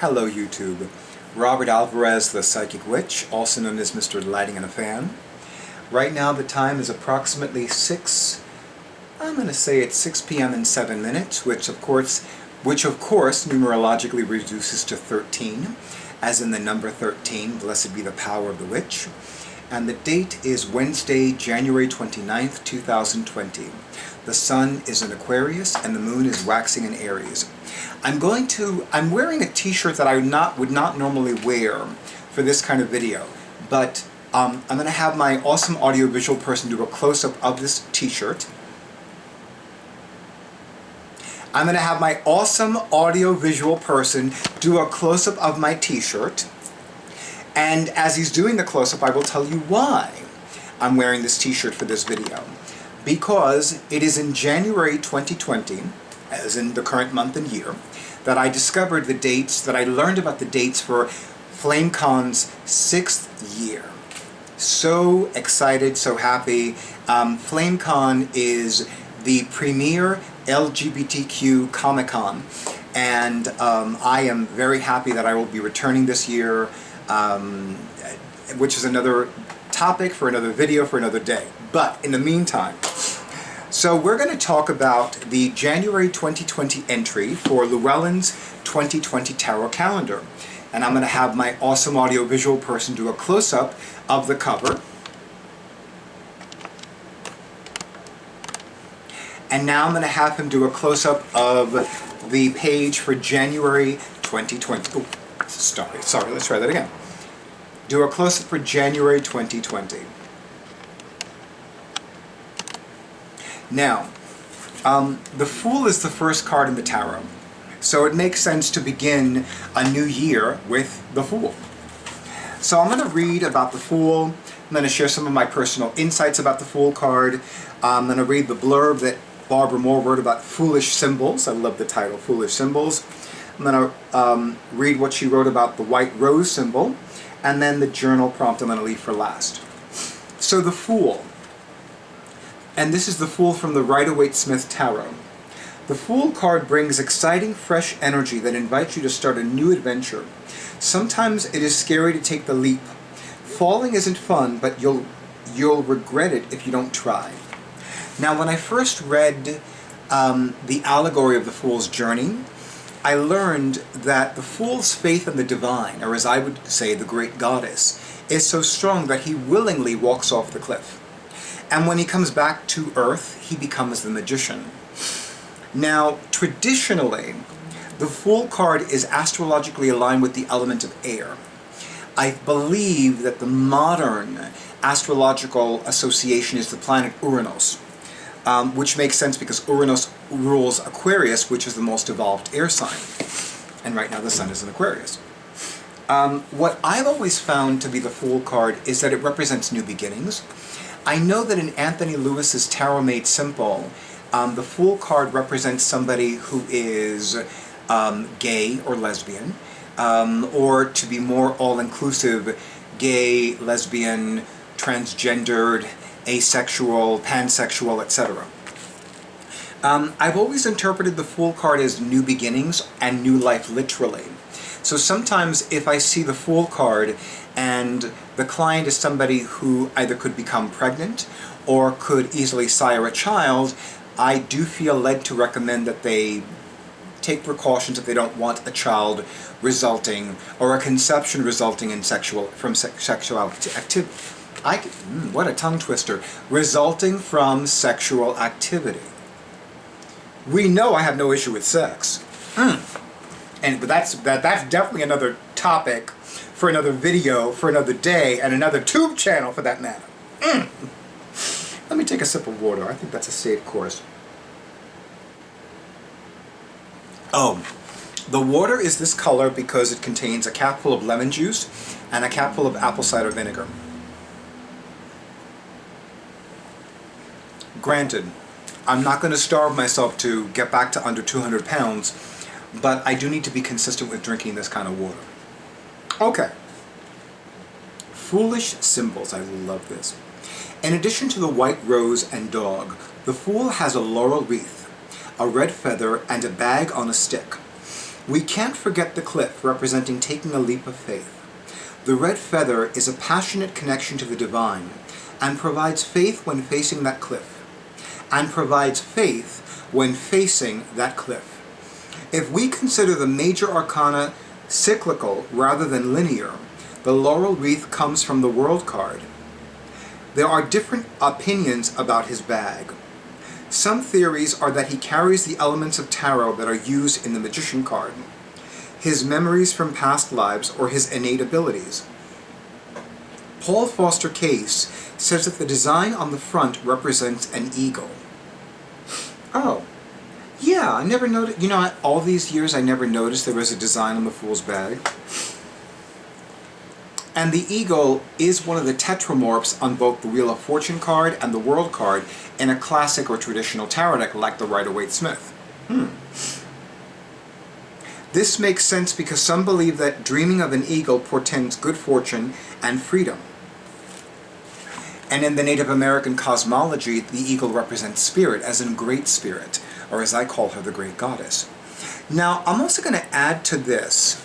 Hello YouTube. Robert Alvarez, the Psychic Witch, also known as Mr. Lighting and a Fan. Right now the time is approximately 6 p.m. and 7 minutes, which of course numerologically reduces to 13, as in the number 13, blessed be the power of the witch. And the date is Wednesday, January 29th, 2020. The sun is in Aquarius and the moon is waxing in Aries. I'm wearing a t-shirt that I would not normally wear for this kind of video, but I'm going to have my awesome audiovisual person do a close-up of this t-shirt. I'm going to have my awesome audiovisual person do a close-up of my t-shirt. And as he's doing the close-up, I will tell you why I'm wearing this t-shirt for this video. Because it is in January 2020, as in the current month and year, that I discovered the dates, that I learned about the dates for FlameCon's 6th year. So excited, so happy. FlameCon is the premier LGBTQ Comic-Con, and I am very happy that I will be returning this year, which is another topic for another video for another day. But in the meantime, so we're going to talk about the January 2020 entry for Llewellyn's 2020 Tarot Calendar. And I'm going to have my awesome audiovisual person do a close-up of the cover. And now I'm going to have him do a close-up of the page for January 2020. Oh, sorry, let's try that again. Do a close-up for January 2020. Now, the Fool is the first card in the tarot, so it makes sense to begin a new year with the Fool. So I'm going to read about the Fool. I'm going to share some of my personal insights about the Fool card. I'm going to read the blurb that Barbara Moore wrote about foolish symbols. I love the title, Foolish Symbols. I'm going to read what she wrote about the white rose symbol, and then the journal prompt I'm going to leave for last. So the Fool. And this is the Fool from the Rider-Waite-Smith Tarot. The Fool card brings exciting, fresh energy that invites you to start a new adventure. Sometimes it is scary to take the leap. Falling isn't fun, but you'll regret it if you don't try. Now, when I first read the allegory of the Fool's journey, I learned that the Fool's faith in the divine, or as I would say, the great goddess, is so strong that he willingly walks off the cliff. And when he comes back to Earth, he becomes the magician. Now, traditionally, the Fool card is astrologically aligned with the element of air. I believe that the modern astrological association is the planet Uranus, which makes sense because Uranus rules Aquarius, which is the most evolved air sign. And right now the sun is in Aquarius. What I've always found to be the Fool card is that it represents new beginnings. I know that in Anthony Lewis's Tarot Made Simple, the Fool card represents somebody who is gay or lesbian, or to be more all-inclusive, gay, lesbian, transgendered, asexual, pansexual, etc. I've always interpreted the Fool card as new beginnings and new life literally. So sometimes if I see the Fool card and the client is somebody who either could become pregnant or could easily sire a child, I do feel led to recommend that they take precautions if they don't want a child resulting, or a conception resulting in sexual activity. What a tongue twister. Resulting from sexual activity. We know I have no issue with sex. But that's definitely another topic for another video, for another day, and another tube channel for that matter. Let me take a sip of water. I think that's a safe course. Oh, the water is this color because it contains a capful of lemon juice and a capful of apple cider vinegar. Granted, I'm not going to starve myself to get back to under 200 pounds, but I do need to be consistent with drinking this kind of water. Okay. Foolish symbols. I love this. In addition to the white rose and dog, the Fool has a laurel wreath, a red feather, and a bag on a stick. We can't forget the cliff, representing taking a leap of faith. The red feather is a passionate connection to the divine, and provides faith when facing that cliff. And provides faith when facing that cliff. If we consider the major arcana cyclical rather than linear, the laurel wreath comes from the World card. There are different opinions about his bag. Some theories are that he carries the elements of tarot that are used in the Magician card, his memories from past lives, or his innate abilities. Paul Foster Case says that the design on the front represents an eagle. Oh, yeah, I never noticed, all these years I never noticed there was a design on the Fool's bag. And the eagle is one of the tetramorphs on both the Wheel of Fortune card and the World card in a classic or traditional tarot deck like the Rider-Waite-Smith. This makes sense because some believe that dreaming of an eagle portends good fortune and freedom. And in the Native American cosmology, the eagle represents spirit, as in great spirit, or as I call her, the great goddess. Now, I'm also going to add to this,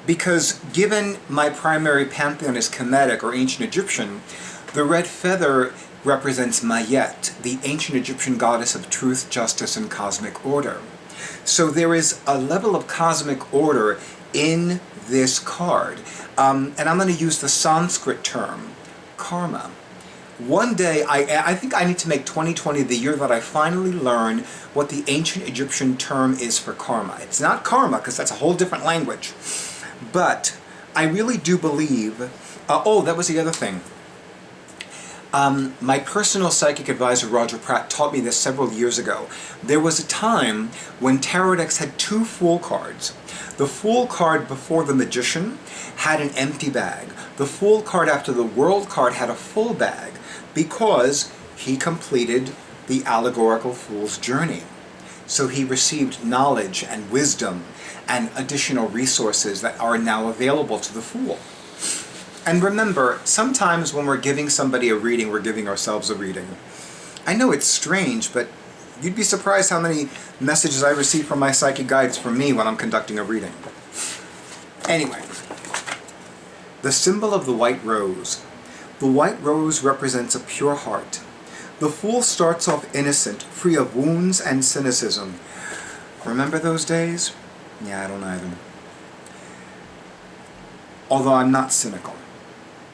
because given my primary pantheon is Kemetic or ancient Egyptian, the red feather represents Mayet, the ancient Egyptian goddess of truth, justice, and cosmic order. So there is a level of cosmic order in this card. And I'm going to use the Sanskrit term, karma. One day, I think I need to make 2020 the year that I finally learn what the ancient Egyptian term is for karma. It's not karma, because that's a whole different language. But I really do believe... oh, that was the other thing. My personal psychic advisor, Roger Pratt, taught me this several years ago. There was a time when tarot decks had two Fool cards. The Fool card before the Magician had an empty bag. The Fool card after the World card had a full bag because he completed the allegorical Fool's journey. So he received knowledge and wisdom and additional resources that are now available to the Fool. And remember, sometimes when we're giving somebody a reading, we're giving ourselves a reading. I know it's strange, but you'd be surprised how many messages I receive from my psychic guides from me when I'm conducting a reading. Anyway, the symbol of the white rose. The white rose represents a pure heart. The Fool starts off innocent, free of wounds and cynicism. Remember those days? Yeah, I don't either. Although I'm not cynical.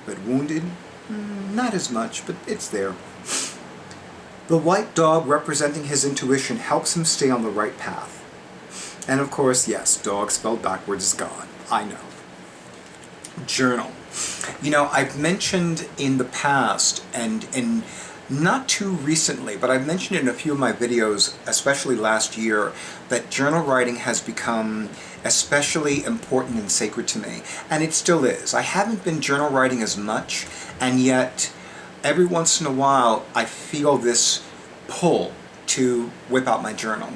But wounded? Not as much, but it's there. The white dog, representing his intuition, helps him stay on the right path. And of course, yes, dog spelled backwards is God. I know. Journal. I've mentioned in the past, and not too recently, but I've mentioned it in a few of my videos, especially last year, that journal writing has become especially important and sacred to me. And it still is. I haven't been journal writing as much, and yet every once in a while I feel this pull to whip out my journal.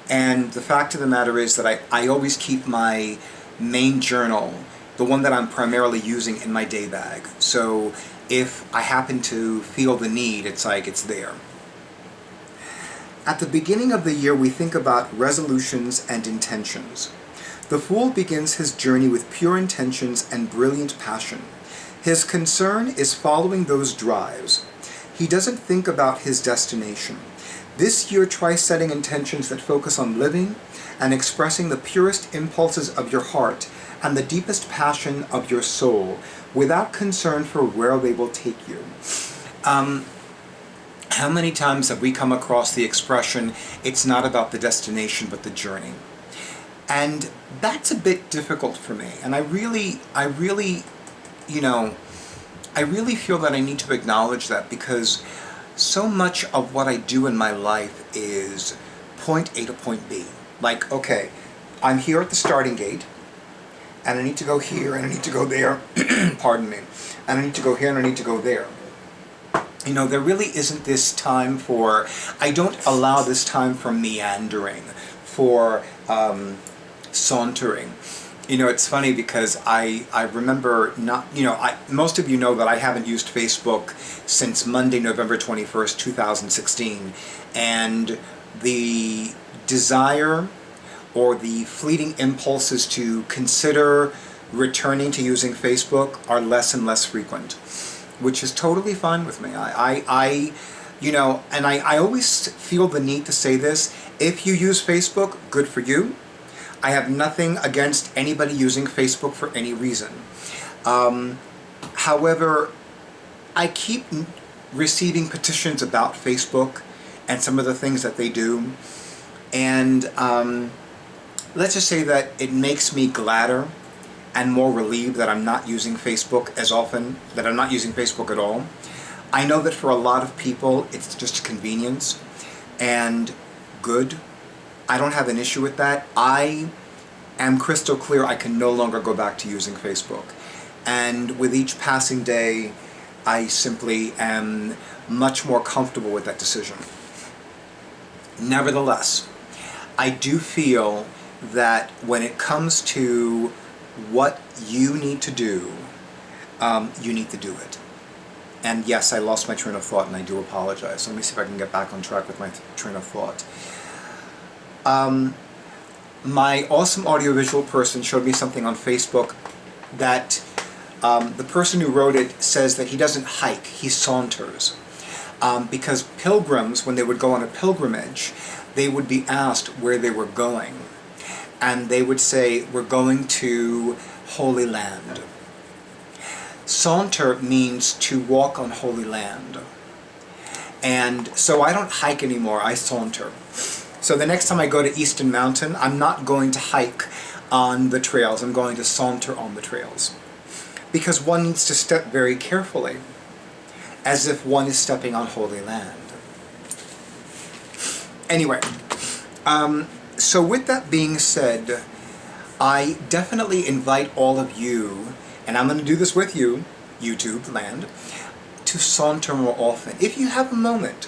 And the fact of the matter is that I always keep my main journal, the one that I'm primarily using, in my day bag. So if I happen to feel the need, it's like it's there. At the beginning of the year, we think about resolutions and intentions. The Fool begins his journey with pure intentions and brilliant passion. His concern is following those drives. He doesn't think about his destination. This year, try setting intentions that focus on living and expressing the purest impulses of your heart and the deepest passion of your soul, without concern for where they will take you. How many times have we come across the expression, it's not about the destination but the journey? And that's a bit difficult for me. And I really feel that I need to acknowledge that, because so much of what I do in my life is point A to point B. Like, okay, I'm here at the starting gate, and I need to go here, and I need to go there, pardon me, and I need to go here, and I need to go there. There really isn't this time for, I don't allow this time for meandering, for sauntering. It's funny because I remember not, most of you know that I haven't used Facebook since Monday, November 21st, 2016, and the desire or the fleeting impulses to consider returning to using Facebook are less and less frequent, which is totally fine with me. I always feel the need to say this. If you use Facebook, good for you. I have nothing against anybody using Facebook for any reason. However, I keep receiving petitions about Facebook and some of the things that they do, and let's just say that it makes me gladder and more relieved that I'm not using Facebook as often, that I'm not using Facebook at all. I know that for a lot of people it's just a convenience, and good. I don't have an issue with that. I am crystal clear I can no longer go back to using Facebook. And with each passing day, I simply am much more comfortable with that decision. Nevertheless, I do feel that when it comes to what you need to do, you need to do it. And yes, I lost my train of thought, and I do apologize. So let me see if I can get back on track with my train of thought. My awesome audiovisual person showed me something on Facebook that the person who wrote it says that he doesn't hike, he saunters. Because pilgrims, when they would go on a pilgrimage, they would be asked where they were going. And they would say, we're going to Holy Land. Saunter means to walk on holy land. And so I don't hike anymore, I saunter. So the next time I go to Eastern Mountain, I'm not going to hike on the trails, I'm going to saunter on the trails. Because one needs to step very carefully, as if one is stepping on holy land. Anyway, so with that being said, I definitely invite all of you, and I'm going to do this with you, YouTube land, to saunter more often. If you have a moment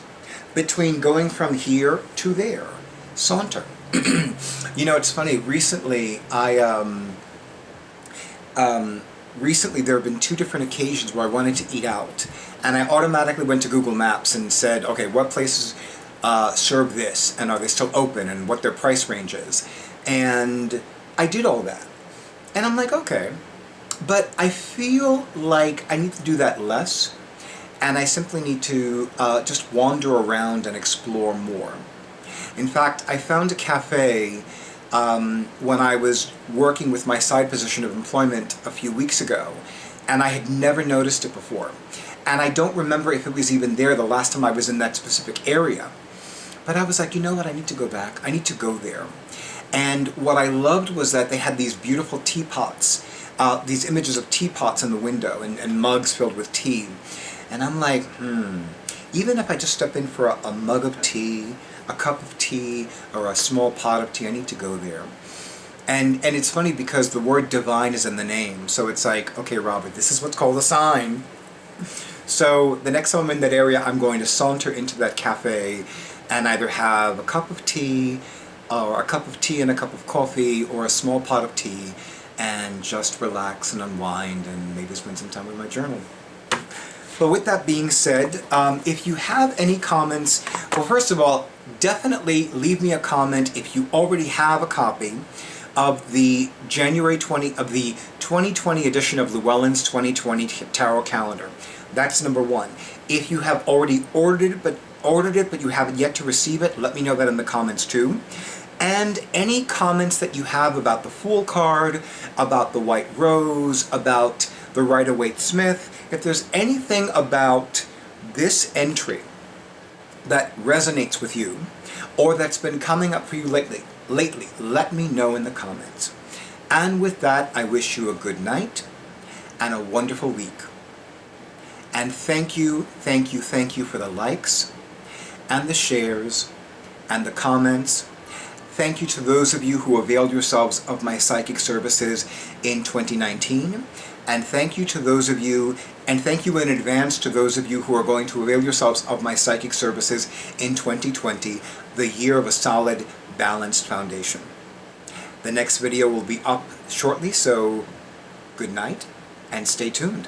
between going from here to there, saunter. You know, it's funny, recently recently there have been 2 different occasions where I wanted to eat out, and I automatically went to Google Maps and said, okay, what places serve this, and are they still open, and what their price range is. And I did all that. And I'm like, okay, but I feel like I need to do that less, and I simply need to just wander around and explore more. In fact, I found a cafe when I was working with my side position of employment a few weeks ago, and I had never noticed it before. And I don't remember if it was even there the last time I was in that specific area. But I was like, you know what, I need to go back. I need to go there. And what I loved was that they had these beautiful teapots, these images of teapots in the window and mugs filled with tea. And I'm like, even if I just step in for a mug of tea, a cup of tea, or a small pot of tea, I need to go there. And it's funny because the word divine is in the name. So it's like, okay, Robert, this is what's called a sign. So the next time I'm in that area, I'm going to saunter into that cafe and either have a cup of tea, or a cup of tea and a cup of coffee, or a small pot of tea, and just relax and unwind and maybe spend some time with my journal. But with that being said, if you have any comments, well, first of all, definitely leave me a comment if you already have a copy of the January 2020 edition of Llewellyn's 2020 Tarot Calendar. That's number 1. If you have already ordered it, but you haven't yet to receive it, let me know that in the comments too. And any comments that you have about the Fool card, about the White Rose, about the Rider-Waite-Smith, if there's anything about this entry that resonates with you, or that's been coming up for you lately, let me know in the comments. And with that, I wish you a good night and a wonderful week. And thank you for the likes and the shares and the comments. Thank you to those of you who availed yourselves of my psychic services in 2019. And thank you to those of you, and thank you in advance to those of you who are going to avail yourselves of my psychic services in 2020, the year of a solid, balanced foundation. The next video will be up shortly, so good night and stay tuned.